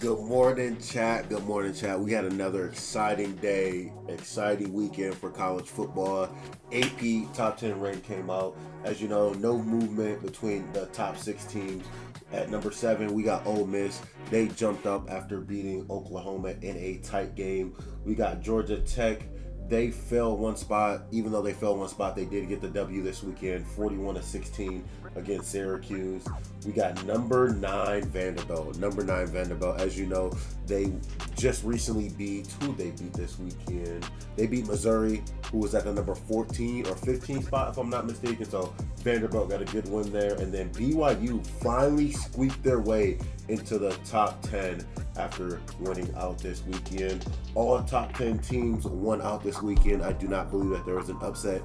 Good morning, chat. Good morning, chat. We had another exciting day, exciting weekend for college football. AP top 10 rank came out. As you know, no movement between the top six teams. At number 7, we got Ole Miss. They jumped up after beating Oklahoma in a tight game. We got Georgia Tech. They fell one spot. Even though they fell one spot, they did get the W this weekend, 41-16 against Syracuse. We got number 9 Vanderbilt. Number 9 Vanderbilt. As you know, they just recently beat who they beat this weekend. They beat Missouri, who was at the number 14 or 15 spot, if I'm not mistaken. So Vanderbilt got a good win there. And then BYU finally squeaked their way into the top 10 after winning out this weekend. All top 10 teams won out this weekend. I do not believe that there was an upset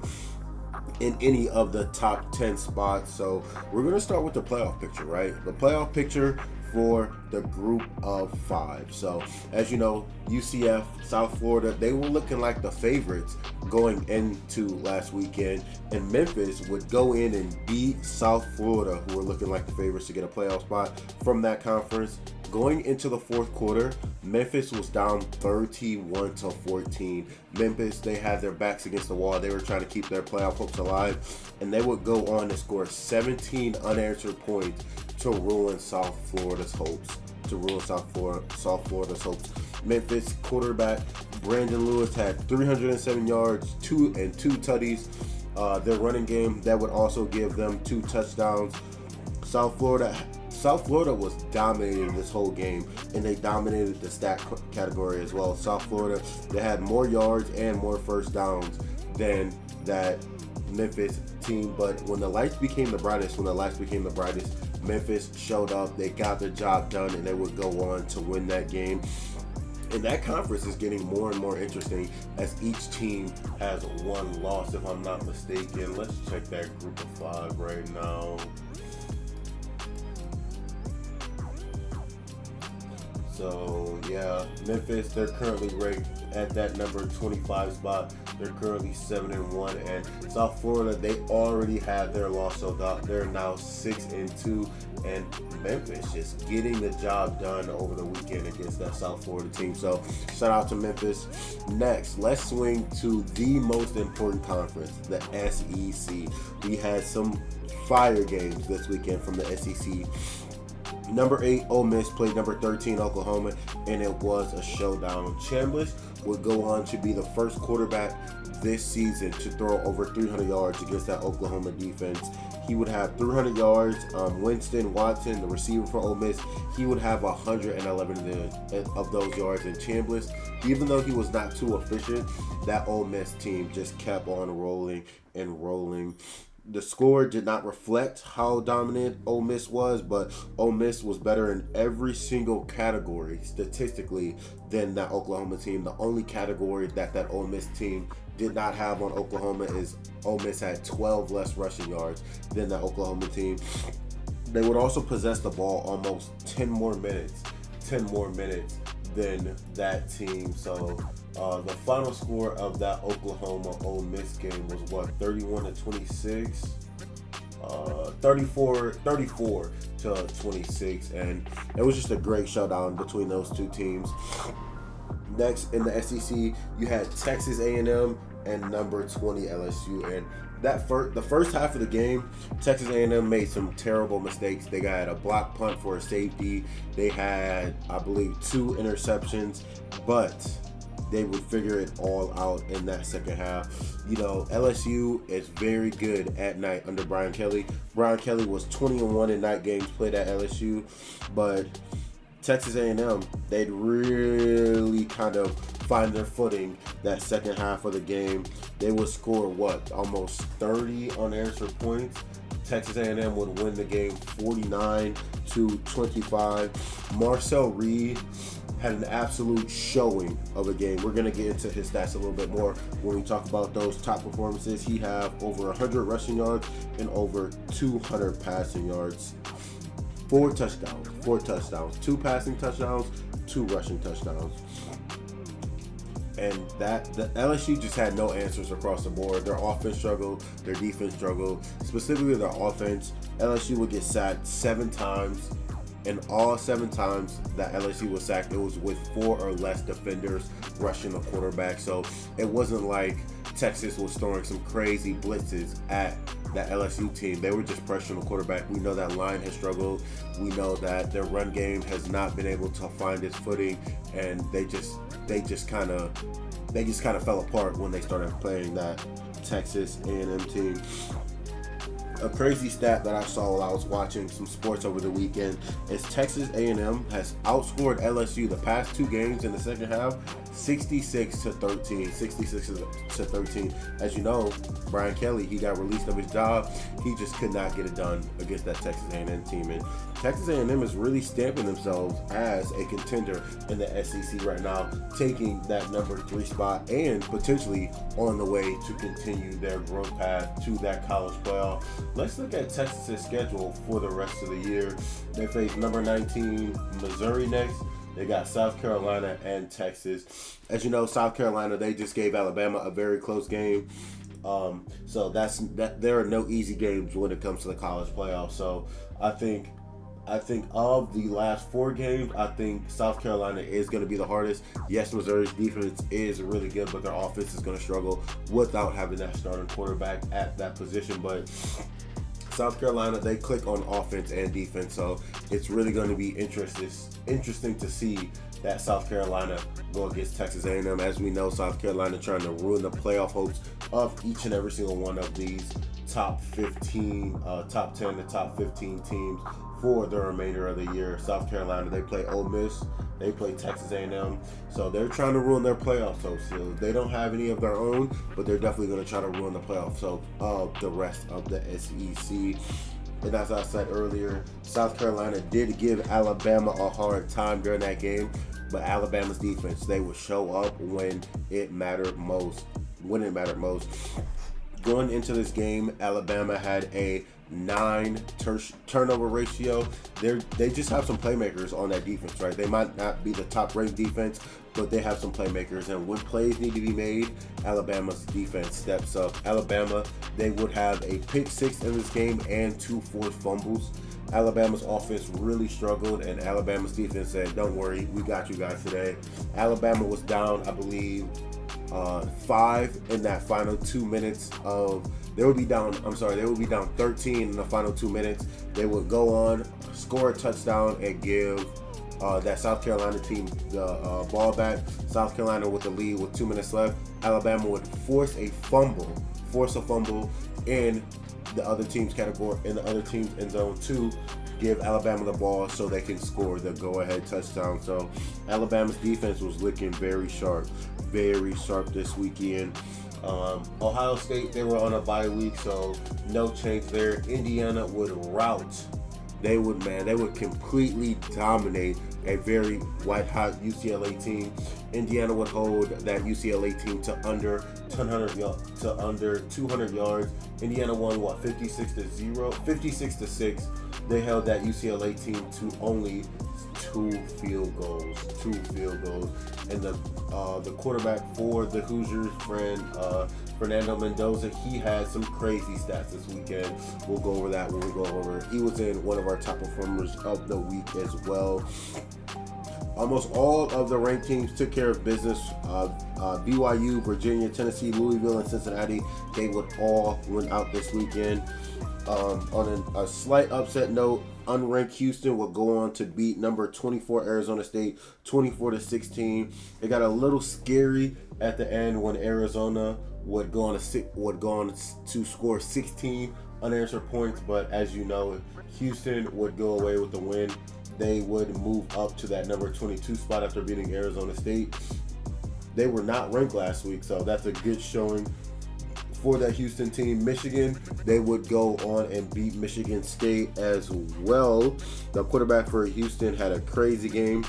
in any of the top 10 spots. So we're going to start with the playoff picture, right? The playoff picture for the group of 5. So as you know, UCF, South Florida, they were looking like the favorites going into last weekend, and Memphis would go in and beat South Florida, who were looking like the favorites to get a playoff spot from that conference. Going into the fourth quarter, Memphis was down 31-14. Memphis, they had their backs against the wall. They were trying to keep their playoff hopes alive, and they would go on to score 17 unanswered points to ruin South Florida's hopes. Memphis quarterback Brandon Lewis had 307 yards, 2 tutties. Their running game, that would also give them 2 touchdowns. South Florida was dominating this whole game, and they dominated the stat category as well. South Florida, they had more yards and more first downs than that Memphis team, but when the lights became the brightest, Memphis showed up, they got their job done, and they would go on to win that game. And that conference is getting more and more interesting as each team has one loss, if I'm not mistaken. Let's check that group of 5 right now. So yeah, Memphis, they're currently ranked at that number 25 spot. They're currently 7-1, and South Florida, they already had their loss, so they're now 6-2. And Memphis just getting the job done over the weekend against that South Florida team. So shout out to Memphis. Next, let's swing to the most important conference, the SEC. We had some fire games this weekend from the SEC. Number 8, Ole Miss played number 13, Oklahoma, and it was a showdown. Chambliss would go on to be the first quarterback this season to throw over 300 yards against that Oklahoma defense. He would have 300 yards. Winston Watson, the receiver for Ole Miss, he would have 111 of those yards. And Chambliss, even though he was not too efficient, that Ole Miss team just kept on rolling and rolling. The score did not reflect how dominant Ole Miss was, but Ole Miss was better in every single category statistically than that Oklahoma team. The only category that Ole Miss team did not have on Oklahoma is Ole Miss had 12 less rushing yards than that Oklahoma team. They would also possess the ball almost 10 more minutes than that team. So the final score of that Oklahoma Ole Miss game was what, 31-26, 34-26, and it was just a great showdown between those two teams. Next in the SEC, you had Texas A&M and number 20 LSU, and the first half of the game, Texas A&M made some terrible mistakes. They got a block punt for a safety. They had, I believe, 2 interceptions, but they would figure it all out in that second half. You know, LSU is very good at night under Brian Kelly. Brian Kelly was 20-1 in night games played at LSU, but Texas A&M, they'd really kind of find their footing that second half of the game. They would score, almost 30 unanswered points. Texas A&M would win the game 49-25. Marcel Reed had an absolute showing of a game. We're going to get into his stats a little bit more when we talk about those top performances. He had over 100 rushing yards and over 200 passing yards. 4 touchdowns, 2 passing touchdowns, 2 rushing touchdowns. And the LSU just had no answers across the board. Their offense struggled, their defense struggled. Specifically their offense, LSU would get sacked 7 times. And all 7 times that LSU was sacked, it was with 4 or less defenders rushing the quarterback. So it wasn't like Texas was throwing some crazy blitzes at that LSU team. They were just pressuring the quarterback. We know that line has struggled. We know that their run game has not been able to find its footing, and they just kind of fell apart when they started playing that Texas A&M team. A crazy stat that I saw while I was watching some sports over the weekend is Texas A&M has outscored LSU the past 2 games in the second half 66-13. As you know, Brian Kelly, he got released of his job. He just could not get it done against that Texas A&M team. And Texas A&M is really stamping themselves as a contender in the SEC right now, taking that number 3 spot and potentially on the way to continue their growth path to that college playoff. Let's look at Texas's schedule for the rest of the year. They face number 19 Missouri next. They got South Carolina and Texas. As you know, South Carolina, they just gave Alabama a very close game. So there are no easy games when it comes to the college playoff. So I think of the last 4 games, I think South Carolina is going to be the hardest. Yes, Missouri's defense is really good, but their offense is going to struggle without having that starting quarterback at that position. But South Carolina, they click on offense and defense, so it's really going to be interesting to see that South Carolina go against Texas A&M. As we know, South Carolina trying to ruin the playoff hopes of each and every single one of these top 15, top 10 to top 15 teams for the remainder of the year. South Carolina, they play Ole Miss, they play Texas A&M, so they're trying to ruin their playoff hopes. So they don't have any of their own, but they're definitely going to try to ruin the playoff hopes of the rest of the SEC. And as I said earlier, South Carolina did give Alabama a hard time during that game, but Alabama's defense, they would show up when it mattered most. Going into this game, Alabama had a 9 turnover ratio. They just have some playmakers on that defense, right? They might not be the top ranked defense, but they have some playmakers. And when plays need to be made, Alabama's defense steps up. Alabama, they would have a pick 6 in this game and 2 forced fumbles. Alabama's offense really struggled, and Alabama's defense said, don't worry, we got you guys today. Alabama was down, I believe, 5 in that final 2 minutes of. They would be down 13 in the final 2 minutes. They would go on, score a touchdown, and give that South Carolina team the ball back. South Carolina with the lead with 2 minutes left. Alabama would force a fumble in the other team's category, in the other team's end zone to give Alabama the ball so they can score the go-ahead touchdown. So Alabama's defense was looking very sharp this weekend. Ohio State, they were on a bye week, so no change there. Indiana would rout. They would completely dominate a very white-hot UCLA team. Indiana would hold that UCLA team to under 200 yards. Indiana won 56-6. They held that UCLA team to only 2 field goals. And the quarterback for the Hoosiers, Fernando Mendoza, he had some crazy stats this weekend. We'll go over that when we go over. He was in one of our top performers of the week as well. Almost all of the ranked teams took care of business. BYU, Virginia, Tennessee, Louisville, and Cincinnati, they would all win out this weekend. On a slight upset note, unranked Houston would go on to beat number 24 Arizona State 24-16. It got a little scary at the end when Arizona would go on to score 16 unanswered points, but as you know, Houston would go away with the win. They would move up to that number 22 spot after beating Arizona State. They were not ranked last week, so that's a good showing for that Houston team. Michigan, they would go on and beat Michigan State as well. The quarterback for Houston had a crazy game,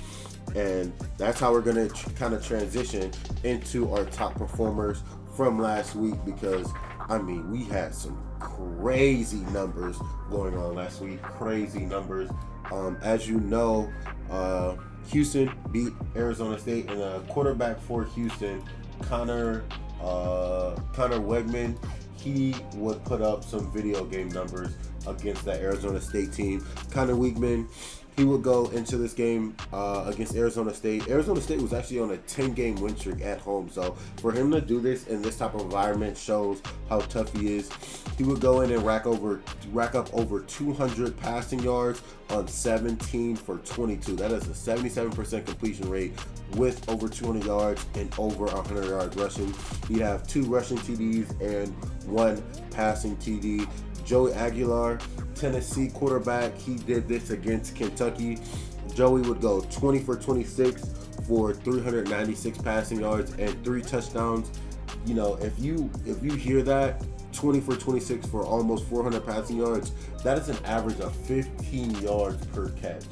and that's how we're going to kind of transition into our top performers from last week, because we had some crazy numbers going on last week. As you know, Houston beat Arizona State, and the quarterback for Houston, Connor Wegman, he would put up some video game numbers against that Arizona State team. Connor Wegman, He would go into this game against Arizona State. Arizona State was actually on a 10-game win streak at home. So for him to do this in this type of environment shows how tough he is. He would go in and rack up over 200 passing yards on 17 for 22. That is a 77% completion rate with over 200 yards and over 100 yards rushing. He'd have 2 rushing TDs and 1 passing TD. Joey Aguilar, Tennessee quarterback, he did this against Kentucky. Joey would go 20 for 26 for 396 passing yards and 3 touchdowns. You know, if you hear that, 20 for 26 for almost 400 passing yards, that is an average of 15 yards per catch.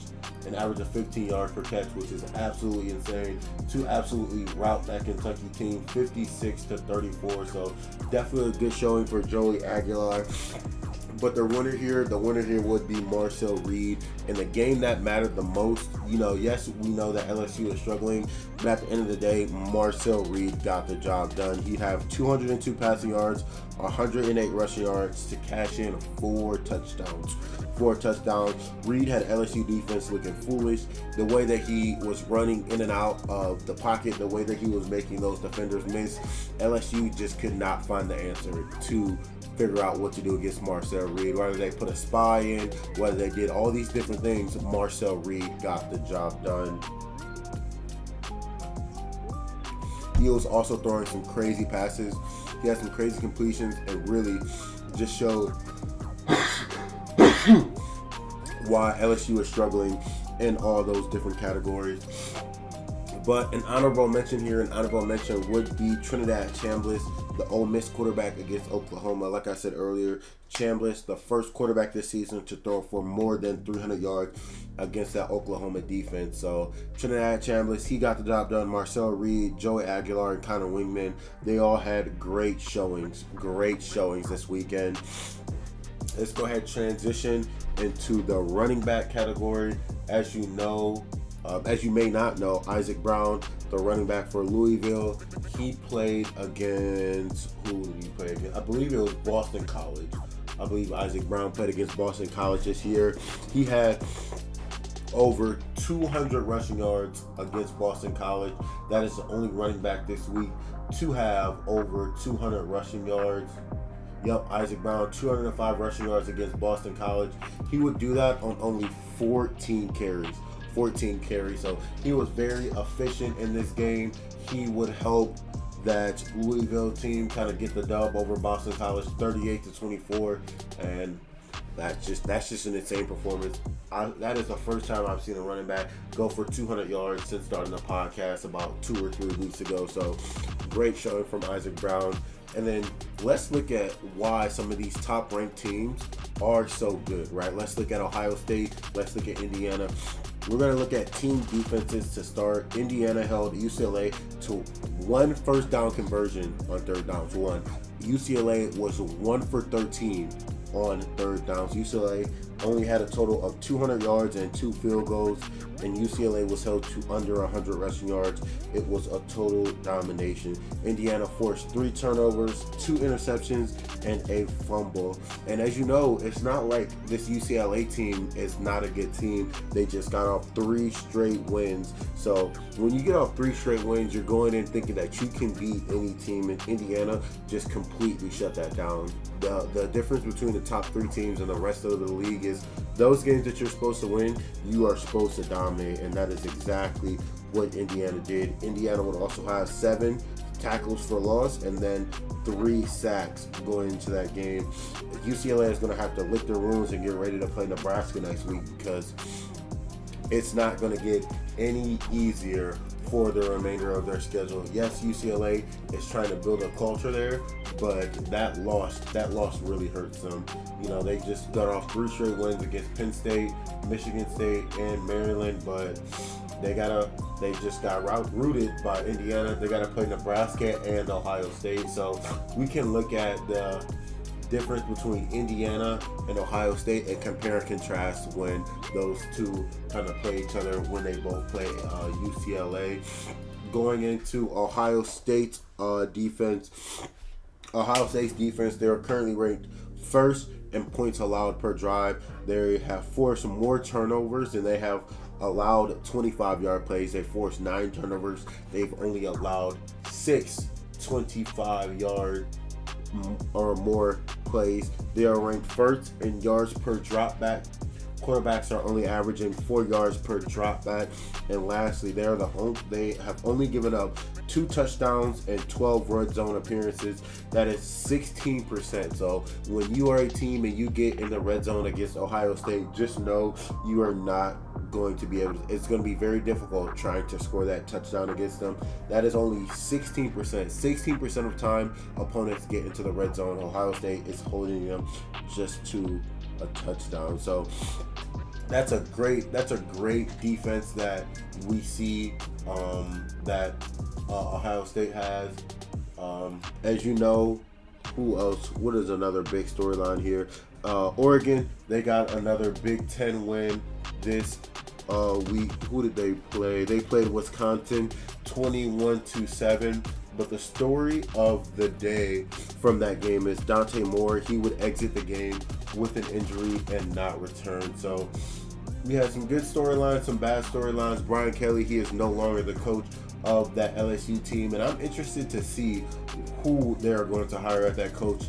An average of 15 yards per catch, which is absolutely insane to absolutely rout that Kentucky team 56-34. So definitely a good showing for Joey Aguilar. But the winner here would be Marcel Reed. In the game that mattered the most, you know, yes, we know that LSU is struggling, but at the end of the day, Marcel Reed got the job done. He'd have 202 passing yards, 108 rushing yards to cash in 4 touchdowns. Reed had LSU defense looking foolish. The way that he was running in and out of the pocket, the way that he was making those defenders miss, LSU just could not find the answer to figure out what to do against Marcel Reed. Whether they put a spy in, whether they did all these different things, Marcel Reed got the job done. He was also throwing some crazy passes. He had some crazy completions and really just showed why LSU is struggling in all those different categories. But an honorable mention would be Trinidad Chambliss, the Ole Miss quarterback against Oklahoma. Like I said earlier, Chambliss, the first quarterback this season to throw for more than 300 yards against that Oklahoma defense. So Trinidad Chambliss, he got the job done. Marcel Reed, Joey Aguilar, and Connor Wingman, they all had great showings this weekend. Let's go ahead and transition into the running back category. As you may not know, Isaac Brown, the running back for Louisville, he played against, who did he play against? I believe it was Boston College. I believe Isaac Brown played against Boston College this year. He had over 200 rushing yards against Boston College. That is the only running back this week to have over 200 rushing yards. Yep, Isaac Brown, 205 rushing yards against Boston College. He would do that on only 14 carries. So he was very efficient in this game. He would help that Louisville team kind of get the dub over Boston College 38-24, and that's just an insane performance. That is the first time I've seen a running back go for 200 yards since starting the podcast about 2 or 3 weeks ago. So great showing from Isaac Brown. And then let's look at why some of these top-ranked teams are so good, right? Let's look at Ohio State. Let's look at Indiana. We're going to look at team defenses to start. Indiana held UCLA to 1 first down conversion on third downs. UCLA was 1 for 13 on third downs. UCLA only had a total of 200 yards and 2 field goals, and UCLA was held to under 100 rushing yards. It was a total domination. Indiana forced 3 turnovers, 2 interceptions, and a fumble. And as you know, it's not like this UCLA team is not a good team. They just got off 3 straight wins. So when you get off 3 straight wins, you're going in thinking that you can beat any team, and Indiana just completely shut that down. The difference between the top 3 teams and the rest of the league is those games that you're supposed to win, you are supposed to dominate, and that is exactly what Indiana did. Indiana would also have 7 tackles for loss and then 3 sacks going into that game. UCLA is going to have to lick their wounds and get ready to play Nebraska next week, because it's not going to get any easier for the remainder of their schedule. Yes, UCLA is trying to build a culture there, but that loss really hurts them. You know, they just got off 3 straight wins against Penn State, Michigan State, and Maryland, but they just got rooted by Indiana. They got to play Nebraska and Ohio State. So we can look at the difference between Indiana and Ohio State and compare and contrast when those two kind of play each other when they both play UCLA. Going into Ohio State's defense. Ohio State's defense, they are currently ranked first in points allowed per drive. They have forced more turnovers than they have allowed 25-yard plays. They forced 9 turnovers. They've only allowed 6 25-yard or more plays. They are ranked first in yards per drop back. Quarterbacks are only averaging 4 yards per drop back. And lastly, they have only given up 2 touchdowns and 12 red zone appearances. That is 16%. So when you are a team and you get in the red zone against Ohio State, just know you are not going to be able to, it's going to be very difficult trying to score that touchdown against them. That is only 16%. 16% of time opponents get into the red zone, Ohio State is holding them just to a touchdown. So that's a great defense that we see that Ohio State has. As you know, who else? What is another big storyline here? Oregon, they got another Big Ten win this week. Who did they play? They played Wisconsin 21-7. But the story of the day from that game is Dante Moore. He would exit the game with an injury and not return. So we had some good storylines, some bad storylines. Brian Kelly, he is no longer the coach of that LSU team, and I'm interested to see who they are going to hire at that coach.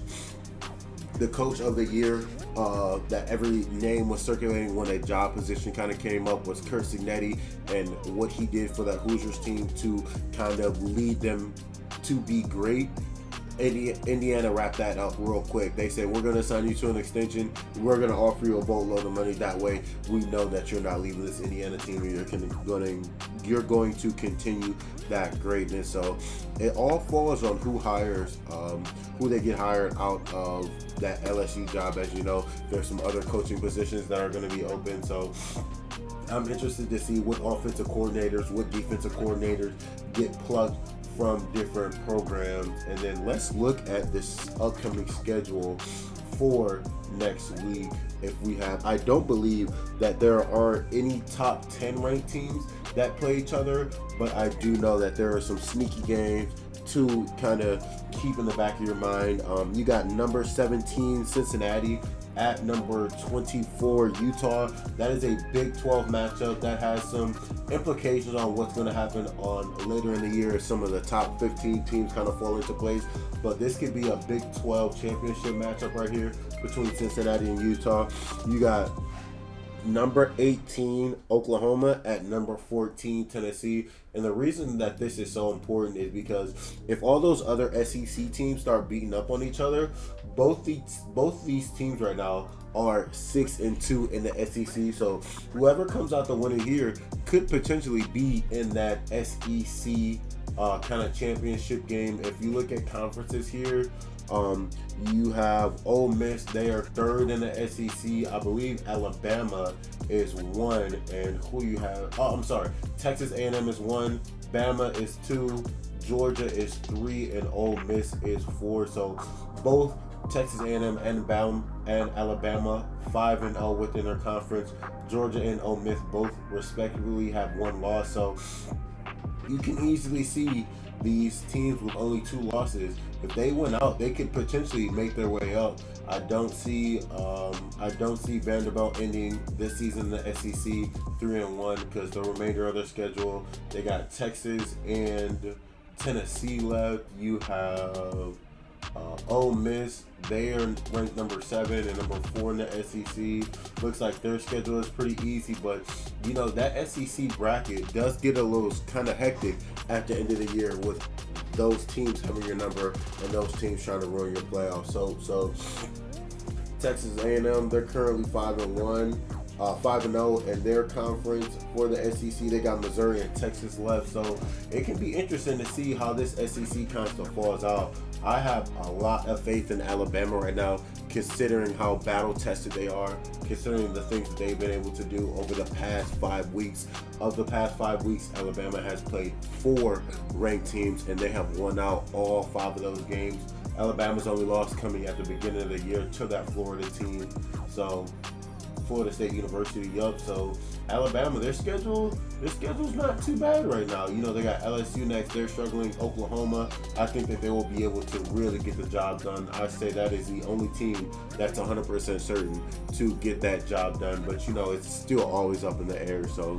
The coach of the year that every name was circulating when a job position kind of came up was Curt Cignetti, and what he did for that Hoosiers team to kind of lead them to be great. Indiana wrapped that up real quick. They said, we're going to sign you to an extension. We're going to offer you a boatload of money. That way we know that you're not leaving this Indiana team. You're going to continue that greatness. So it all falls on who hires, who they get hired out of that LSU job. As you know, there's some other coaching positions that are going to be open. So I'm interested to see what offensive coordinators, what defensive coordinators get plucked from different programs. And then let's look at this upcoming schedule for next week. I don't believe that there are any top 10 ranked teams that play each other, but I do know that there are some sneaky games to kind of keep in the back of your mind. You got number 17 Cincinnati at number 24 Utah. That is a Big 12 matchup that has some implications on what's going to happen on later in the year as some of the top 15 teams kind of fall into place. But this could be a Big 12 championship matchup right here between Cincinnati and Utah. You got number 18 Oklahoma at number 14 Tennessee. And the reason that this is so important is because if all those other SEC teams start beating up on each other, both these teams right now are 6-2 in the SEC. So whoever comes out the winner here could potentially be in that SEC kind of championship game. If you look at conferences here, you have Ole Miss. They are third in the SEC. I believe Alabama is 1, and who you have? Oh, I'm sorry. Texas A&M is 1. Bama is 2. Georgia is 3, and Ole Miss is 4. So both Texas A&M and Alabama 5-0 within their conference. Georgia and Ole Miss both respectively have 1 loss. So you can easily see these teams with only 2 losses. If they win out, they could potentially make their way up. I don't see Vanderbilt ending this season in the SEC 3-1 because the remainder of their schedule, they got Texas and Tennessee left. You have Ole Miss. They are ranked number 7 and number 4 in the SEC. Looks like their schedule is pretty easy, but you know that SEC bracket does get a little kind of hectic at the end of the year with those teams having your number and those teams trying to ruin your playoffs. So Texas A&M, they're currently 5-1. 5-0 in their conference. For the SEC, they got Missouri and Texas left, so it can be interesting to see how this SEC kind of falls out. I have a lot of faith in Alabama right now, considering how battle-tested they are, considering the things that they've been able to do over the past 5 weeks. Of the past 5 weeks, Alabama has played 4 ranked teams, and they have won out all 5 of those games. Alabama's only loss coming at the beginning of the year to that Florida team. So Florida State University. Yup. So Alabama, their schedule's not too bad right now. You know, they got LSU next. They're struggling. Oklahoma. I think that they will be able to really get the job done. I say that is the only team that's 100% certain to get that job done. But you know, it's still always up in the air. So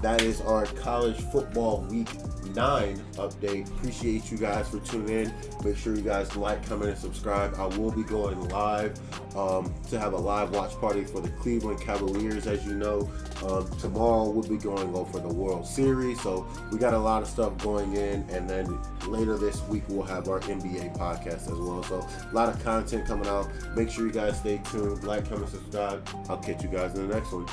that is our college football week 9 update. Appreciate you guys for tuning in. Make sure you guys like, comment, and subscribe. I will be going live to have a live watch party for the Cleveland Cavaliers. As you know, tomorrow we'll be going over the World Series. So we got a lot of stuff going in, and then later this week we'll have our NBA podcast as well. So a lot of content coming out. Make sure you guys stay tuned. Like, comment, subscribe. I'll catch you guys in the next one.